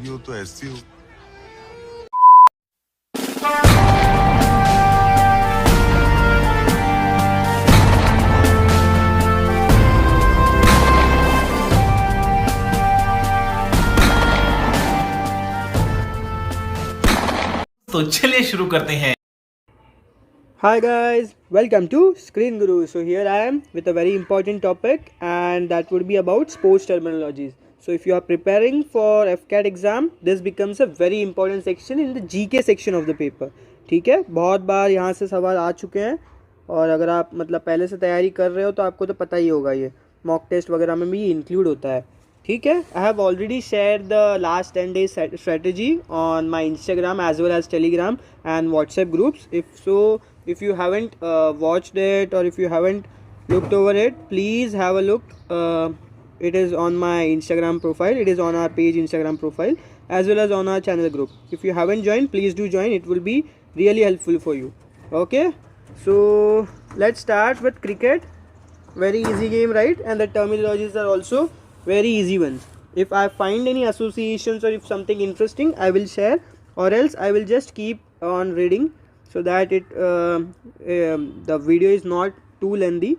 जिंदगी हो तो ऐसी हो। तो चलिए शुरू करते हैं। Hi guys, welcome to Screen Guru. So here I am with a very important topic and that would be about sports terminologies. So if you are preparing for FCAT exam, this becomes a very important section in the GK section of the paper. ठीक है, बहुत बार यहाँ से सवाल आ चुके हैं और अगर आप मतलब पहले से तैयारी कर रहे हो तो आपको तो पता ही होगा, ये मॉक टेस्ट वगैरह में भी इंक्लूड होता है. ठीक है, I have already share the last 10 days strategy on my Instagram as well as Telegram and WhatsApp groups. If you haven't watched it or if you haven't looked over it, please have a look. It is on my Instagram profile, it is on our page Instagram profile as well as on our channel group. If you haven't joined, please do join, it will be really helpful for you. Okay, so let's start with cricket. Very easy game, right? And the terminologies are also very easy ones. If I find any associations or if something interesting, I will share, or else I will just keep on reading so that the video is not too lengthy.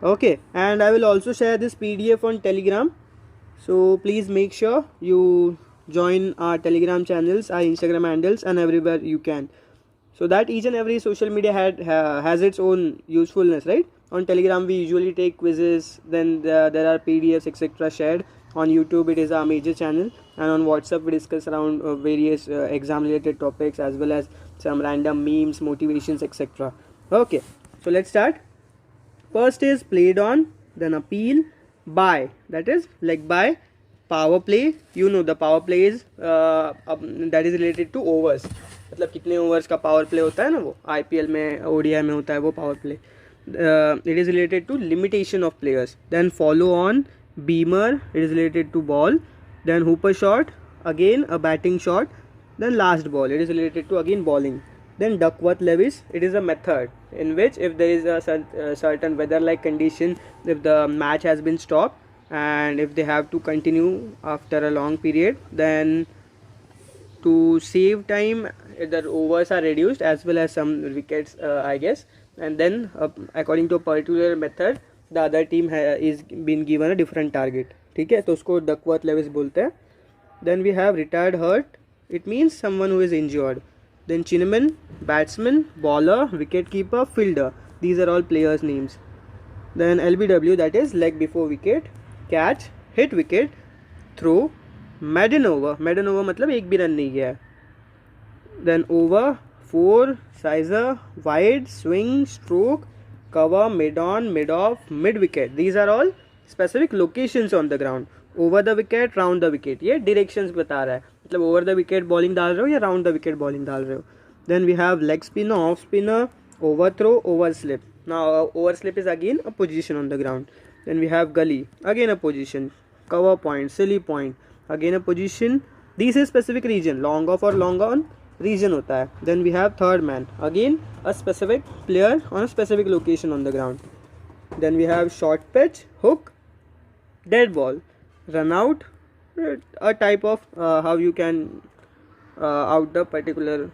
Okay, and I will also share this PDF on Telegram, so please make sure you join our Telegram channels, our Instagram handles, and everywhere you can, so that each and every social media has its own usefulness, right? On Telegram we usually take quizzes, then there are PDFs etc shared. On YouTube it is our major channel, and on WhatsApp we discuss around various exam related topics as well as some random memes, motivations etc. Okay, so let's start. First is played on, then appeal, by, that is leg by. Power play, you know the power play is that is related to overs, मतलब कितने overs का power play होता है ना, वो IPL में ODI में होता है वो power play. It is related to limitation of players. Then follow on, beamer, it is related to ball. Then hooper shot, again a batting shot. Then last ball, it is related to again bowling. Then Duckworth Lewis, it is a method in which if there is a certain weather like condition, if the match has been stopped and if they have to continue after a long period, then to save time the overs are reduced as well as some wickets, I guess, and then according to a particular method the other team is been given a different target. ठीक है, तो उसको Duckworth Levi's बोलते हैं. Then we have retired hurt, it means someone who is injured. Then Chinaman, batsman, bowler, wicket keeper, fielder, these are all players names. Then LBW, that is leg before wicket, catch, hit wicket, throw, maiden over मतलब एक भी run नहीं गया है. Then over, four, sizer, wide, swing, stroke, cover, mid on, mid off, mid wicket, these are all specific locations on the ground. Over the wicket, round the wicket, ये directions बता रहा है, मतलब over the wicket bowling डाल रहे हो या round the wicket bowling डाल रहे हो. Then we have leg spinner, off spinner, overthrow, overslip. Now overslip is again a position on the ground. Then we have gully, again a position. Cover point, silly point, again a position. This is specific region, long off or long on region होता है. Then we have third man, again a specific player on a specific location on the ground. Then we have short pitch, hook, dead ball, run out, a type of how you can out the particular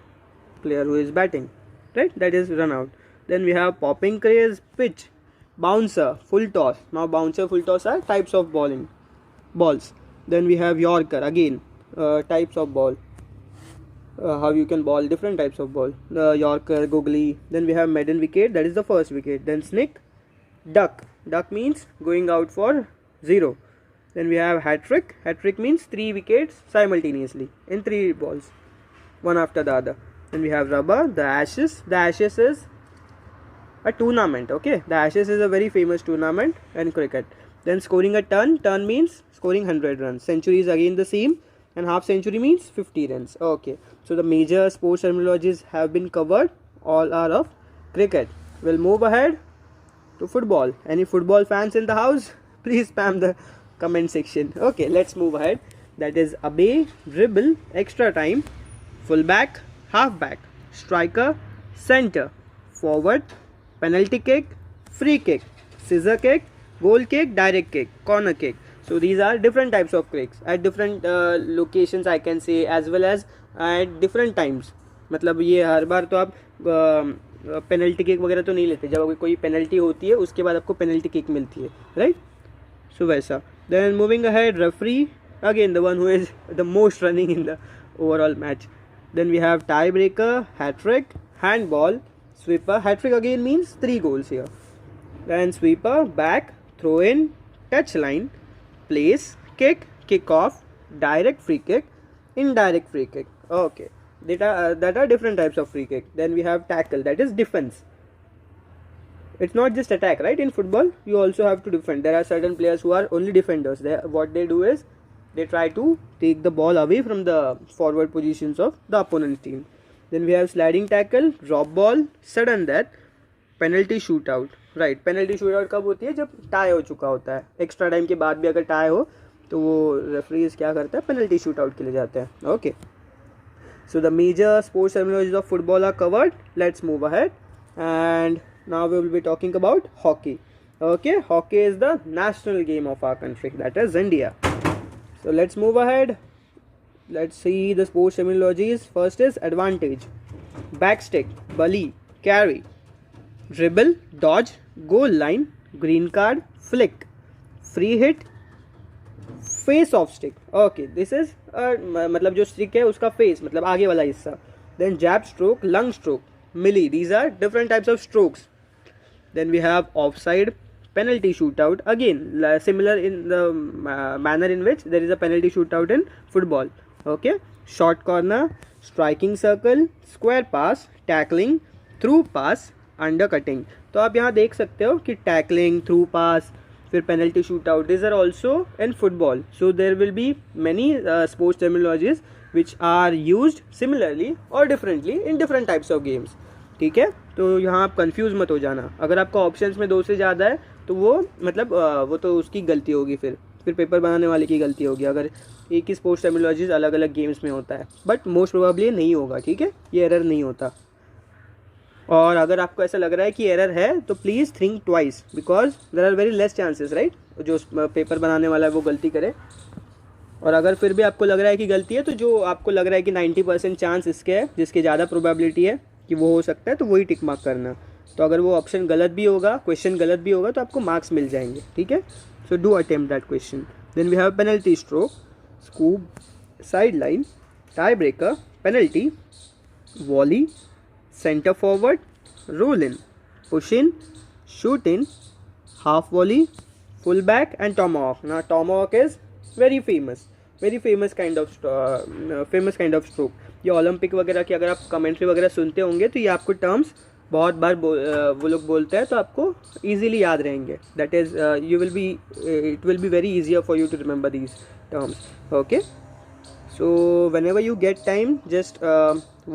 player who is batting, right? That is run out. Then we have popping craze, pitch, bouncer, full toss. Now bouncer, full toss are types of balls. Then we have yorker, again types of ball, how you can ball different types of ball, the yorker, googly. Then we have maiden wicket, that is the first wicket. Then snick, duck means going out for 0. Then we have hat trick means 3 wickets simultaneously in 3 balls, one after the other. Then we have rubber, the Ashes is a tournament. Okay, the Ashes is a very famous tournament in cricket. Then scoring a ton means scoring 100 runs. Century is again the same, and half century means 50 runs. Okay, so the major sports terminologies have been covered, all are of cricket. We'll move ahead to football. Any football fans in the house? Please spam the comment section. Okay, let's move ahead. That is away, dribble, extra time, fullback, halfback, striker, center, forward, penalty kick, free kick, scissor kick, goal kick, direct kick, corner kick. So these are different types of kicks at different locations, I can say, as well as at different times. मतलब ये हर बार तो आप penalty kick वगैरह तो नहीं लेते, जब कोई पेनल्टी होती है उसके बाद आपको पेनल्टी किक मिलती है, राइट. सो वैसा. Then moving ahead, referee again the one who is the most running in the overall match. Then we have tiebreaker, hat trick, handball, sweeper. Hat trick again means 3 goals here. Then sweeper, back, throw in, touch line, place, kick, kick off, direct free kick, indirect free kick. Okay, that are different types of free kick. Then we have tackle, that is defense. It's not just attack, right? In football, you also have to defend. There are certain players who are only defenders. What they do is they try to take the ball away from the forward positions of the opponent's team. Then we have sliding tackle, drop ball, sudden death, penalty shootout. Right, penalty shootout कब होती है? जब tie हो चुका होता है. Extra time के बाद भी अगर टाई हो तो वो रेफरीज क्या करता है? पेनल्टी शूटआउट के लिए जाते हैं. Okay, so the major sports terminologies of football are covered. Let's move ahead, and now we will be talking about hockey. Okay, hockey is the national game of our country, that is India. So let's move ahead. Let's see the sports terminologies. First is advantage, backstick, bully, carry, dribble, dodge, goal line, green card, flick, free hit, face off stick. Okay, this is मतलब जो stick है उसका face मतलब आगे वाला हिस्सा. Then jab stroke, lung stroke, melee. These are different types of strokes. Then we have offside, penalty shootout, again similar in the manner in which there is a penalty shootout in football. Okay, short corner, striking circle, square pass, tackling, through pass, undercutting. तो आप यहाँ देख सकते हो कि tackling, through pass, फिर penalty shootout, these are also in football. So there will be many sports terminologies which are used similarly or differently in different types of games. ठीक है, तो यहाँ आप कंफ्यूज मत हो जाना. अगर आपका ऑप्शंस में 2 से ज़्यादा है तो वो मतलब वो तो उसकी गलती होगी, फिर पेपर बनाने वाले की गलती होगी अगर एक ही स्पोर्ट्स टर्मिनोलॉजीज अलग अलग गेम्स में होता है. बट मोस्ट प्रोबेबली नहीं होगा. ठीक है, ये एरर नहीं होता. और अगर आपको ऐसा लग रहा है कि एरर है तो please think twice, because there are very less chances, right, जो पेपर बनाने वाला है वो गलती करे. और अगर फिर भी आपको लग रहा है कि गलती है तो जो आपको लग रहा है कि 90% चांस इसके है, जिसकी ज़्यादा प्रोबेबिलिटी है कि वो हो सकता है, तो वही टिक मार्क करना. तो अगर वो ऑप्शन गलत भी होगा, क्वेश्चन गलत भी होगा, तो आपको मार्क्स मिल जाएंगे. ठीक है, so do attempt that question. Then we have penalty stroke, scoop, side line, tie breaker, penalty, volley, centre forward, roll in, push in, shoot in, half volley, full back and tomahawk. ना tomahawk is very famous kind of stroke. ये Olympic वगैरह की अगर आप commentary वगैरह सुनते होंगे तो ये आपको टर्म्स बहुत बार वो लोग बोलते हैं, तो आपको ईजिली याद रहेंगे. That is it will be very easier for you to remember these terms. Okay, so whenever you get time just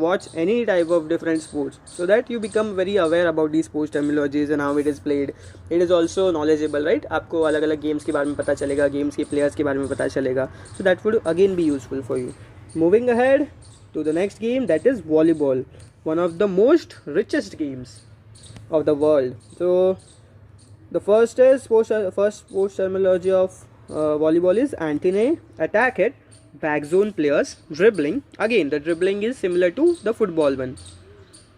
watch any type of different sports so that you become very aware about these sports terminologies and how it is played. It is also knowledgeable, right? आपको अलग अलग games के बारे में पता चलेगा, games के players के बारे में पता चलेगा. So that would again be useful for you. Moving ahead to the next game, that is volleyball, one of the most richest games of the world. So the first sports terminology of volleyball is antennae, attack it, back zone players, dribbling. Again the dribbling is similar to the football one.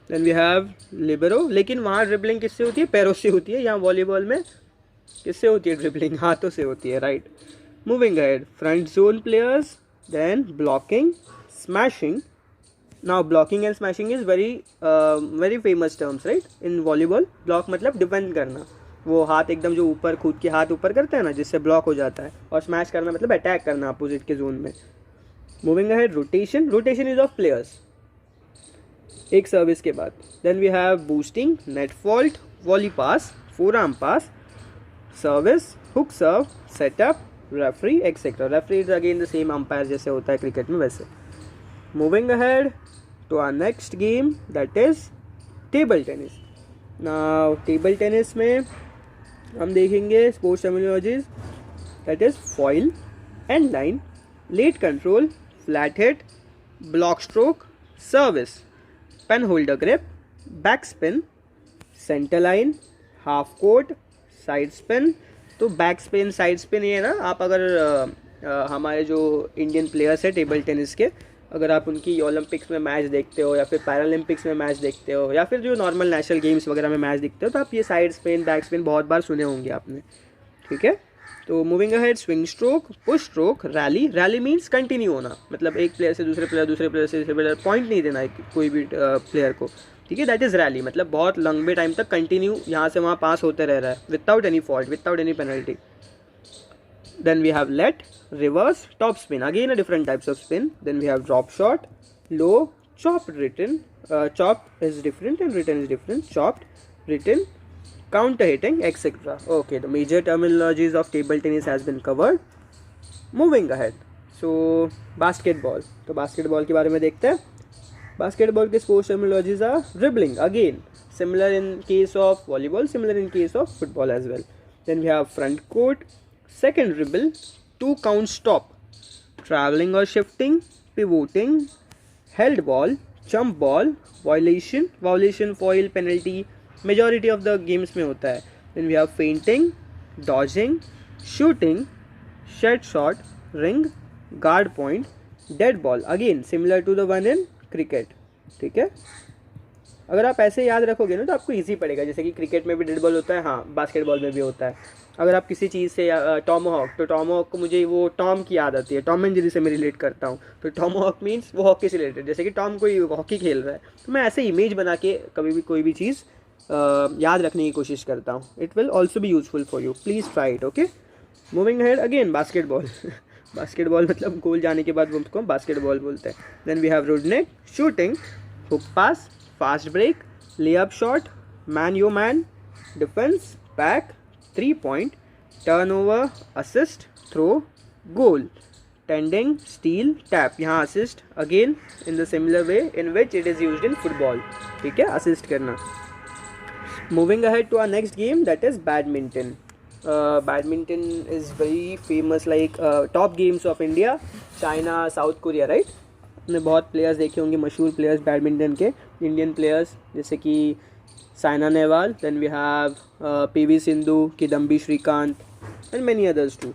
Then we have libero, लेकिन वहाँ dribbling किससे होती है? पैरों से होती है. यहाँ वॉलीबॉल में किससे होती है dribbling? हाथों से होती है, right? Moving ahead, front zone players, then blocking, smashing. Now blocking and smashing is very famous terms, right? In volleyball, block मतलब defend करना, वो हाथ एकदम जो ऊपर खुद के हाथ ऊपर करते हैं ना, जिससे ब्लॉक हो जाता है. और स्मैश करना मतलब अटैक करना अपोजिट के जोन में. Moving ahead, rotation is of players एक सर्विस के बाद. Then we have boosting, net fault, volley pass, forearm pass, service, hook serve, setup, referee etcetera. Referee is again the same umpire जैसे होता है cricket में वैसे. Moving ahead to our next game, that is table tennis. Now table tennis में हम देखेंगे sports terminologies, that is foil, end line, let control, flat hit, block stroke, service, pen holder grip, back spin, centre line, half court, side spin, तो back spin, side spin, ये है ना, आप अगर हमारे जो इंडियन प्लेयर्स है table tennis के, अगर आप उनकी ओलंपिक्स में मैच देखते हो या फिर पैरालंपिक्स में मैच देखते हो या फिर जो नॉर्मल नेशनल गेम्स वगैरह में मैच देखते हो, तो आप ये साइड स्पिन, बैक स्पिन बहुत बार सुने होंगे आपने, ठीक है। तो moving ahead, swing stroke, push stroke, rally. Rally means continue होना, मतलब एक प्लेयर से दूसरे प्लेयर, दूसरे प्लेयर से तीसरे प्लेयर, पॉइंट नहीं देना है कोई भी प्लेयर को, ठीक है। दैट इज़ रैली, मतलब बहुत लंबे टाइम तक कंटिन्यू यहाँ से वहाँ पास होते रह रहा है without any fault, without any penalty. Then we have let, reverse, top spin, again a different types of spin. Then we have drop shot, low, chopped, written. Chopped is different and written is different. Chopped, written, counter hitting, etc. Okay, the major terminologies of table tennis has been covered. Moving ahead, so basketball. तो basketball के बारे में देखते हैं. Basketball के sports terminologies are dribbling, again similar in case of volleyball, similar in case of football as well. Then we have front court, second dribble, 2 count stop, traveling or shifting, pivoting, held ball, jump ball, violation, foul, penalty, majority of the games में होता है. Then we have feinting, dodging, shooting, shed shot, ring, guard point, dead ball, again similar to the one in cricket, ठीक है. अगर आप ऐसे याद रखोगे ना तो आपको इजी पड़ेगा, जैसे कि क्रिकेट में भी डेड बॉल होता है, हाँ बास्केटबॉल में भी होता है. अगर आप किसी चीज़ से टॉमहॉक, तो टॉमहॉक को मुझे वो टॉम की याद आती है, टॉम एंड जेरी से मैं रिलेट करता हूँ, तो टॉमहॉक मीन्स वो हॉकी से रिलेटेड, जैसे कि टॉम कोई हॉकी खेल रहा है, तो मैं ऐसे इमेज बना के कभी भी कोई भी चीज़ याद रखने की कोशिश करता हूँ. It will also be useful for you, please try it. Okay, moving ahead, again basketball. Basketball मतलब गोल जाने के बाद वो उसको बास्केटबॉल बोलते हैं. देन वी हैव रुडनेक, shooting, hook pass, fast break, layup shot, man yo man, defense, back, 3 point, turnover, assist, throw, goal, tending, steal, tap. यहाँ assist again in the similar way in which it is used in football, ठीक है, assist करना. Moving ahead to our next game, that is badminton. Badminton is very famous, like top games of India, China, South Korea, right? आपने बहुत players देखे होंगे, मशहूर players badminton के, Indian players, जैसे कि Saina Nehwal, then we have PV Sindhu, Kidambi Srikanth and many others too.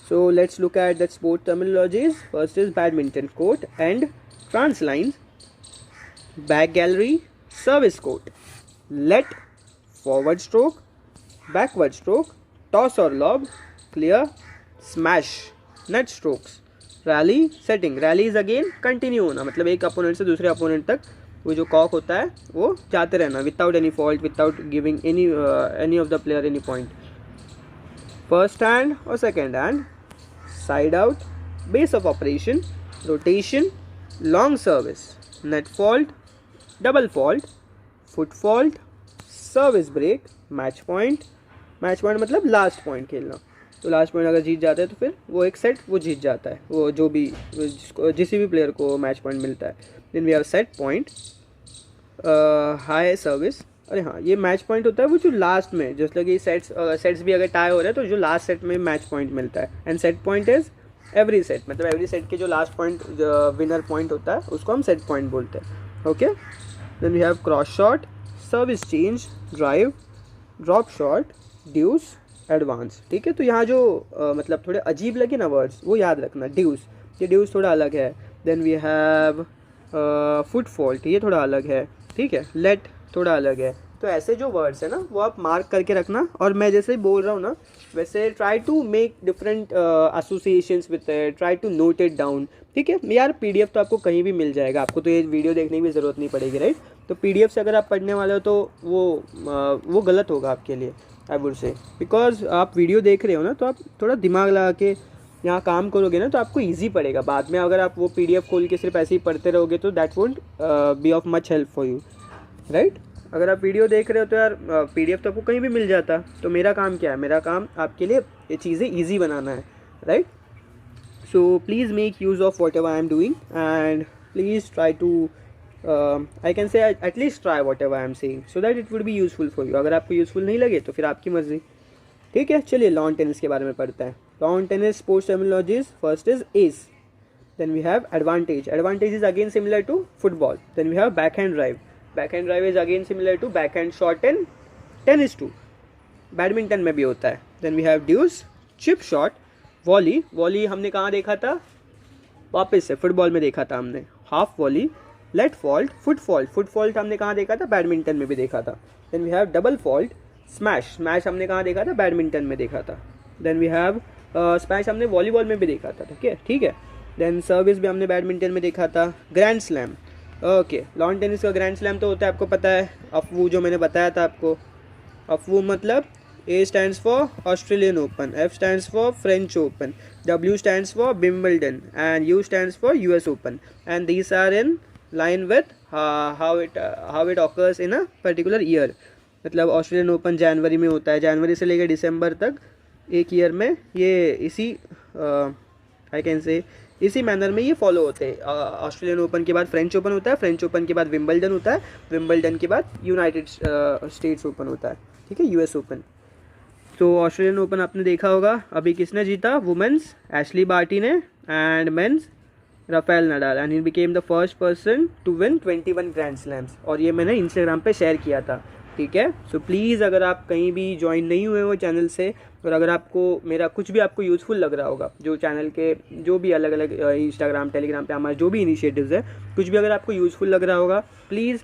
So let's look at that sport terminologies. First is badminton, court and tram lines, back gallery, service court, let, forward stroke, backward stroke, toss और lob, clear, smash, net strokes, rally, setting. Rally is again continue होना, मतलब एक opponent से दूसरे opponent तक वो जो Kock होता है वो जाते रहना without any fault, without giving any of the player any point. First hand और second hand, side out, base of operation, rotation, long service, net fault, double fault, foot fault, service break, match point. Match point मतलब last point खेलना, तो last point अगर जीत जाते हैं तो फिर वो एक सेट वो जीत जाता है, वो जो भी जिसी भी प्लेयर को मैच पॉइंट मिलता है. Then we have set point, high service. अरे हाँ, ये मैच पॉइंट होता है वो जो लास्ट में, जैसे कि सेट्स भी अगर टाई हो रहे हैं तो जो लास्ट सेट में मैच पॉइंट मिलता है. And set point is every set, मतलब एवरी सेट के जो लास्ट पॉइंट विनर पॉइंट होता है उसको हम सेट पॉइंट बोलते हैं. Okay, then we have cross shot, service change, drive, drop shot, deuce, advance. ठीक है, तो यहाँ जो मतलब थोड़े अजीब लगे ना वर्ड्स, वो याद रखना. ड्यूस, ये ड्यूस थोड़ा अलग है. Then we have foot fault, ये थोड़ा अलग है, ठीक है. लेट थोड़ा अलग है. तो ऐसे जो वर्ड्स है ना वो आप मार्क करके रखना, और मैं जैसे बोल रहा हूँ ना वैसे try to make different associations with it, try to note it down. ठीक है यार, पीडीएफ तो आपको कहीं भी मिल जाएगा, आपको तो ये वीडियो देखने की भी ज़रूरत नहीं पड़ेगी, राइट. तो पीडीएफ से अगर आप पढ़ने वाले हो तो वो गलत होगा आपके लिए, आई वुड से. बिकॉज आप वीडियो देख रहे हो ना, तो आप थोड़ा दिमाग लगा के यहाँ काम करोगे ना तो आपको इजी पड़ेगा. बाद में अगर आप वो पीडीएफ खोल के सिर्फ ऐसे ही पढ़ते रहोगे तो that won't be of much help for you, right. अगर आप वीडियो देख रहे हो तो यार पीडीएफ तो आपको कहीं भी मिल जाता. तो मेरा काम क्या है, मेरा काम आपके लिए ये चीज़ें ईजी बनाना है, right. So please make use of whatever I am doing and please try to I can say at least try whatever I am saying so that it would be useful for you. अगर आपको useful नहीं लगे तो फिर आपकी मर्ज़ी. ठीक है, चलिए लॉन टेनिस के बारे में पढ़ते हैं. Lawn tennis sports terminologies. First is ace, then we have advantage. Advantage is again similar to football. Then we have backhand drive. Backhand drive is again similar to backhand shot in tennis too. Badminton में भी होता है. Then we have deuce, chip shot, volley. Volley हमने कहाँ देखा था? वापस से फुटबॉल में देखा था हमने. Half volley, let fault, foot fault. Foot fault हमने कहाँ देखा था? बैडमिंटन में भी देखा था. Then we have double fault, smash. Smash हमने कहाँ देखा था? बैडमिंटन में देखा था. देन वी हैव स्मैश हमने वॉलीबॉल में भी देखा था. ठीक है. देन सर्विस भी हमने बैडमिंटन में देखा था. Grand slam. Okay, lawn tennis का ग्रैंड स्लैम तो होता है, आपको पता है. अफवू जो मैंने बताया था आपको. अफवू मतलब A stands for Australian Open, F stands for French Open, W stands for Wimbledon, and U stands for US Open. And these are in line with how it occurs in a particular year. मतलब Australian open जनवरी में होता है, जनवरी से लेकर दिसंबर तक एक year में. ये इसी आई कैन से इसी मैनर में ये फॉलो होते हैं. ऑस्ट्रेलियन ओपन के बाद फ्रेंच ओपन होता है, फ्रेंच ओपन के बाद विम्बल्डन होता है, विम्बल्डन के बाद यूनाइटेड स्टेट्स ओपन होता है. ठीक है, यूएस ओपन. तो ऑस्ट्रेलियन ओपन आपने देखा होगा. अभी किसने जीता? वुमेंस एशली बार्टी ने, and men's Rafael Nadal. And he became the first person to win 21 grand slams. और ये मैंने इंस्टाग्राम पे शेयर किया था. ठीक है. सो प्लीज़ अगर आप कहीं भी ज्वाइन नहीं हुए हो चैनल से, और अगर आपको मेरा कुछ भी आपको यूज़फुल लग रहा होगा, जो चैनल के जो भी अलग अलग इंस्टाग्राम टेलीग्राम पे हमारे जो भी इनिशिएटिव्स है, कुछ भी अगर आपको यूज़फुल लग रहा होगा, please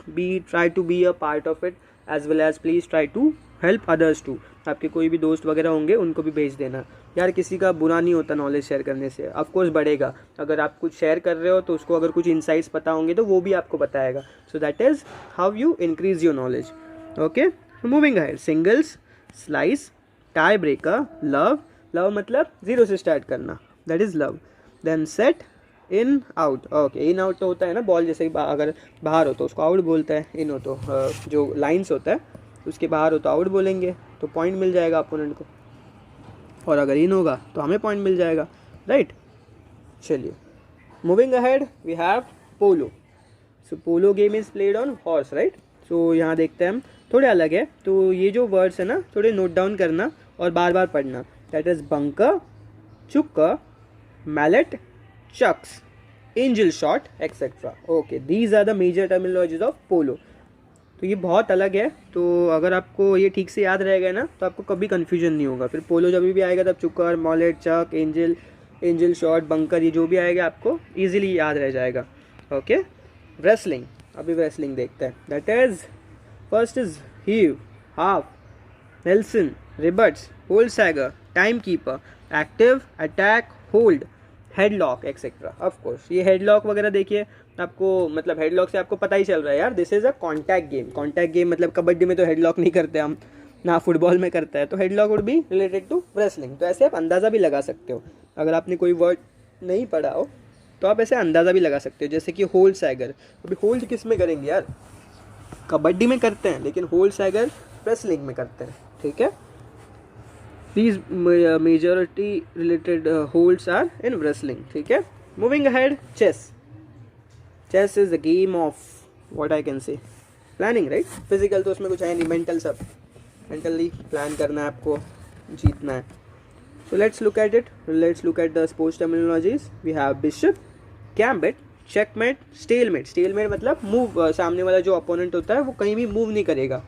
try to be a part of it, as well as please try to help others too. आपके कोई भी दोस्त वगैरह होंगे उनको भी भेज देना यार. किसी का बुरा नहीं होता नॉलेज शेयर करने से. ऑफकोर्स बढ़ेगा. अगर आप कुछ शेयर कर रहे हो तो उसको अगर कुछ इंसाइट्स पता होंगे तो वो भी आपको बताएगा. So that is how you increase your knowledge. Okay, moving ahead. Singles, slice, tiebreaker, love. Love मतलब जीरो से स्टार्ट करना, that is love. Then set, in, out. Okay, in out तो होता है ना बॉल, जैसे अगर बाहर हो तो उसको आउट बोलते हैं. इन हो तो जो लाइन्स होता है उसके बाहर हो तो आउट बोलेंगे, तो पॉइंट मिल जाएगा अपोनेंट को. और अगर इन होगा तो हमें पॉइंट मिल जाएगा. राइट. चलिए, moving ahead we have polo. So polo game is played on horse. Right. So यहाँ देखते हैं हम, थोड़े अलग है. तो ये जो वर्ड्स है ना, थोड़े नोट डाउन करना और बार बार पढ़ना. That is bunker, chukka, mallet, chucks, angle shot, etcetera. Okay, these are the major terminologies of polo. तो ये बहुत अलग है. तो अगर आपको ये ठीक से याद रहेगा ना तो आपको कभी कन्फ्यूजन नहीं होगा. फिर पोलो जब भी आएगा तब चुक्कर, मॉलेट, चक, एंजल शॉट, बंकर, ये जो भी आएगा आपको ईजिली याद रह जाएगा. ओके. रेसलिंग. अभी रेसलिंग देखते हैं. That is first is heave, half, nelson, rebuts, hold sagger, time keeper, active, attack, hold, headlock, etcetera. Of course ये हेडलॉक वगैरह देखिए आपको, मतलब हेडलॉक से आपको पता ही चल रहा है यार, this is a contact game. Contact game मतलब कबड्डी में तो हेडलॉक नहीं करते हम, ना फुटबॉल में करता है. तो headlock would be related to wrestling. तो ऐसे आप अंदाज़ा भी लगा सकते हो. अगर आपने कोई वर्ड नहीं पढ़ा हो तो आप ऐसे अंदाज़ा भी लगा सकते हो. जैसे कि होल्ड सैगर. अभी होल्ड किस में करेंगे यार? कबड्डी में करते हैं, लेकिन होल्ड सैगर रेसलिंग में करते हैं. ठीक है. These majority related holds are in wrestling. ठीक है. Moving ahead, chess. Chess is a game of what I can say planning, right? Physical तो उसमें कुछ है नहीं, mental सब. Mentally plan करना है आपको, जीतना है. So let's look at it. Let's look at the sports terminologies. We have bishop, gambit, checkmate, stalemate. Stalemate मतलब move, सामने वाला जो opponent होता है वो कहीं भी move नहीं करेगा,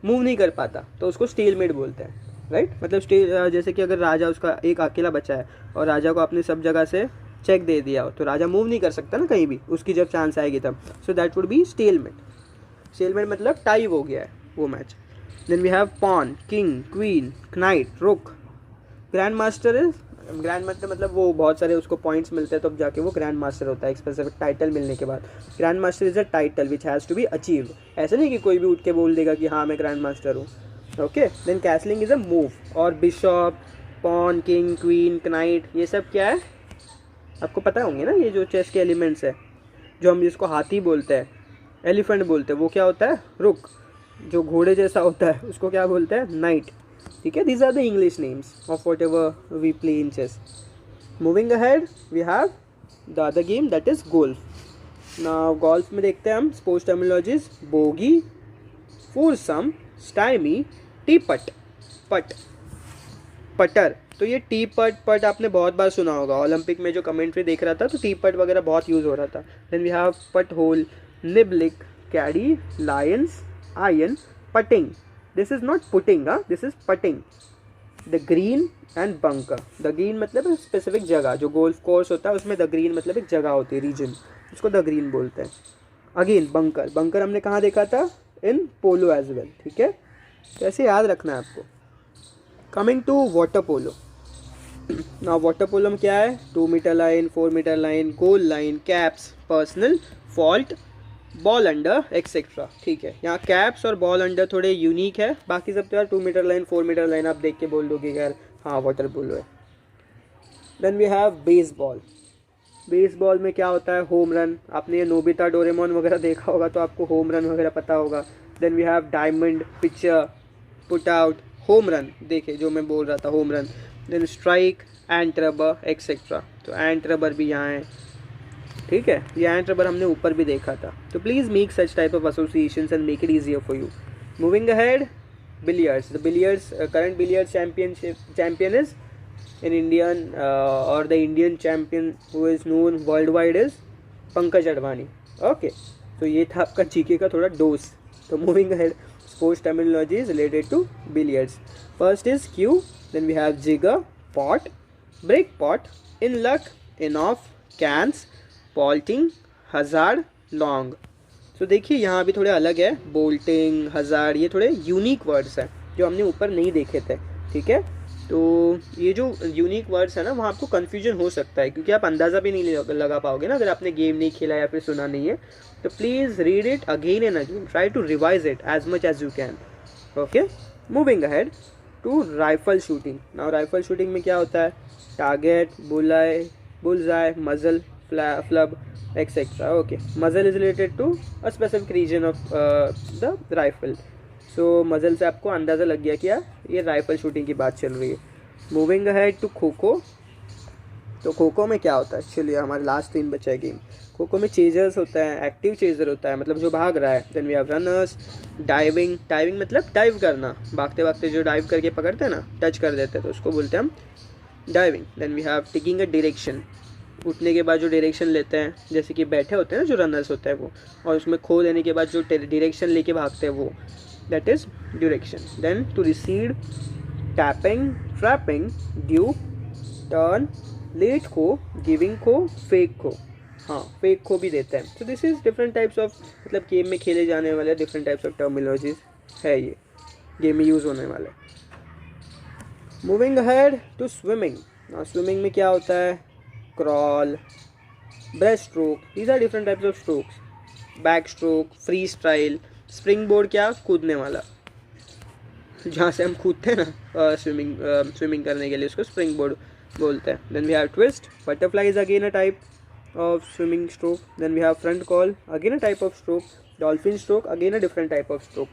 move नहीं कर पाता, तो उसको stalemate बोलते हैं. राइट. मतलब जैसे कि अगर राजा उसका एक अकेला बचा है और राजा को आपने सब जगह से चेक दे दिया हो तो राजा मूव नहीं कर सकता ना कहीं भी, उसकी जब चांस आएगी तब. So that would be stalemate. Stalemate मतलब टाई हो गया है वो match. Then we have pawn, king, queen, knight, rook. Grand master is, grand master मतलब वो बहुत सारे उसको पॉइंट्स मिलते हैं तब जाके वो ग्रैंड मास्टर होता है, एक स्पेसिफिक टाइटल मिलने के बाद. Grand master is a title which has to be achieve. ऐसा नहीं कि कोई भी उठ के बोल देगा कि हाँ मैं ग्रैंड मास्टर हूँ. Okay. Then castling is a move. और bishop, pawn, king, queen, knight, ये सब क्या है आपको पता होंगे ना. ये जो चेस के एलिमेंट्स है, जो हम जिसको हाथी बोलते हैं, एलिफेंट बोलते हैं, वो क्या होता है? रुक. जो घोड़े जैसा होता है उसको क्या बोलते हैं? नाइट. ठीक है. These are the English names of whatever we play in chess. Moving ahead we have the other game that is golf. Now golf में देखते हैं हम sports terminologies. Bogey, foursome, stymie, tee putt, putt, पटर. तो ये T पट आपने बहुत बार सुना होगा. ओलंपिक में जो कमेंट्री देख रहा था तो टी पट वगैरह बहुत यूज़ हो रहा था. Then we have putt hole, niblick, caddie, lions, iron, putting, this is not putting, this is putting. The green and bunker. The green मतलब स्पेसिफिक जगह, जो गोल्फ कोर्स होता है उसमें द ग्रीन मतलब एक जगह होती है, रीजन, उसको द ग्रीन बोलते हैं. Again bunker. बंकर हमने कहाँ देखा था? In polo as well. ठीक है, तो ऐसे याद रखना है आपको. Coming to water polo. ना वाटर पोलो में क्या है? 2 metre line, 4 metre line, goal line, caps, personal, fault, ball under etcetera. ठीक है, यहाँ कैप्स और बॉल अंडर थोड़े यूनिक है, बाकी सब तो यार 2 मीटर लाइन, 4 मीटर लाइन आप देख के बोल दोगे यार हाँ वाटर पोलो है. Then we have baseball. Baseball में क्या होता है? Home run. आपने ये नोबिता डोरेमोन वगैरह देखा होगा तो आपको होम रन वगैरह पता होगा. Then we have diamond, pitcher, put out, home run. देखिए जो मैं बोल रहा था, home run. Then strike, ant rubber etcetera. तो एंट रबर भी यहाँ है. ठीक है, ये एंट रबर हमने ऊपर भी देखा था. तो please make such type of associations and make it easier for you. Moving ahead, billiards. The billiards current billiards champion is in Indian or the Indian champion who is known worldwide is Pankaj Advani. Okay, तो ये था आपका GK का थोड़ा dose. तो moving ahead, sports terminologies related to billiards. First is cue, then we have jigger, pot, break pot, in luck, in off, cans, पॉल्टिंग, hazard, long. तो देखिए यहाँ भी थोड़े अलग है. बोल्टिंग, हजार्ड, ये थोड़े यूनिक वर्ड्स हैं जो हमने ऊपर नहीं देखे थे. ठीक है, तो ये जो यूनिक वर्ड्स है ना, वहाँ आपको कन्फ्यूजन हो सकता है क्योंकि आप अंदाज़ा भी नहीं लगा पाओगे ना अगर आपने गेम नहीं खेला या फिर सुना नहीं है. तो please read it again and again, try to revise it as much as you can. Okay, moving ahead to rifle shooting. Now rifle shooting में क्या होता है? Target, bullseye, muzzle, flub etcetera. Okay, muzzle is related to a specific region of the rifle. So muzzle से आपको अंदाज़ा लग गया क्या ये राइफल शूटिंग की बात चल रही है. Moving ahead to kho kho. तो खो खो में क्या होता है? चलिए हमारे लास्ट 3 बचा है गेम. खो खो में चेजर्स होता है, एक्टिव चेजर होता है मतलब जो भाग रहा है. Then we have runners, diving. Diving मतलब डाइव करना, भागते भागते जो डाइव करके पकड़ते हैं ना, टच कर देते हैं, तो उसको बोलते हैं हम diving. Then we have taking a direction. उठने के बाद जो डायरेक्शन लेते हैं, जैसे कि बैठे होते हैं ना जो रनर्स होते हैं वो, और उसमें खो देने के बाद जो डायरेक्शन लेके भागते हैं वो, that is direction. Then to recede, tapping, trapping, dupe, turn, late खो, giving खो, fake खो. हाँ, fake खो भी देते हैं. So this is different types of, मतलब गेम में खेले जाने वाले different types of terminologies है, ये गेम में यूज़ होने वाले. Moving ahead to swimming. Now swimming में क्या होता है? Crawl, breaststroke. These are different types of strokes. Backstroke, freestyle. Spring board क्या? कूदने वाला, जहाँ से हम कूदते हैं ना स्विमिंग करने के लिए, उसको स्प्रिंग बोर्ड बोलते हैं. Then we have twist. Butterfly is again a type of swimming stroke. Then we have front crawl, again a type of stroke. Dolphin stroke, again a different type of stroke.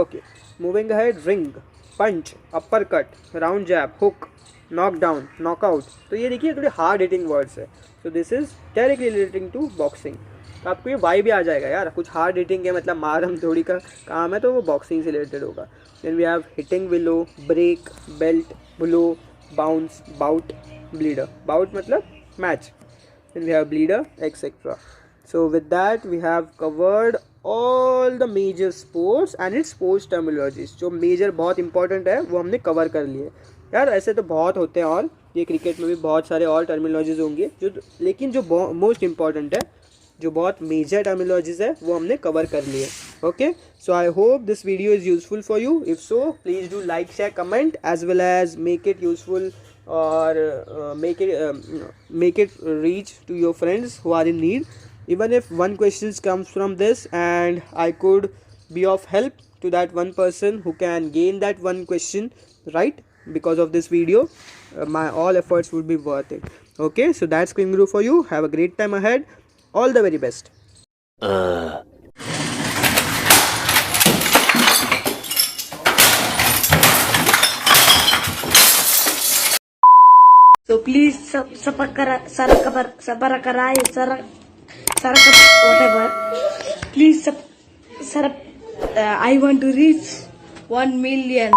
Okay, moving ahead, ring, punch, uppercut, round jab, hook, knock down, knockout. तो ये देखिए थोड़े hard hitting words है. So this is directly relating to boxing. तो आपको ये Y भी आ जाएगा यार, कुछ हार्ड हिटिंग है मतलब मारम थोड़ी का काम है तो वो बॉक्सिंग से रिलेटेड होगा. Then we have hitting, willow, break, belt, blow, bounce, bout, bleeder. Bout मतलब match. Then we have bleeder etcetera. So with that we have covered all the major sports and its sports terminologies. जो major बहुत important है वो हमने cover कर लिए यार. ऐसे तो बहुत होते हैं और ये क्रिकेट में भी बहुत सारे और टर्मिनोलॉजीज होंगे जो, लेकिन जो मोस्ट इंपॉर्टेंट है, जो बहुत मेजर टर्मिनोलॉजीज है वो हमने कवर कर लिए. Okay, so I hope this video is useful for you. If so please do like, share, comment as well as make it useful और make it reach to your friends who are in need. Even if one question comes from this and I could be of help to that one person who can gain that one question right because of this video, my all efforts would be worth it. Okay, so that's Screen Guru for you. Have a great time ahead. All the very best. So please whatever. Please I want to reach 1 million.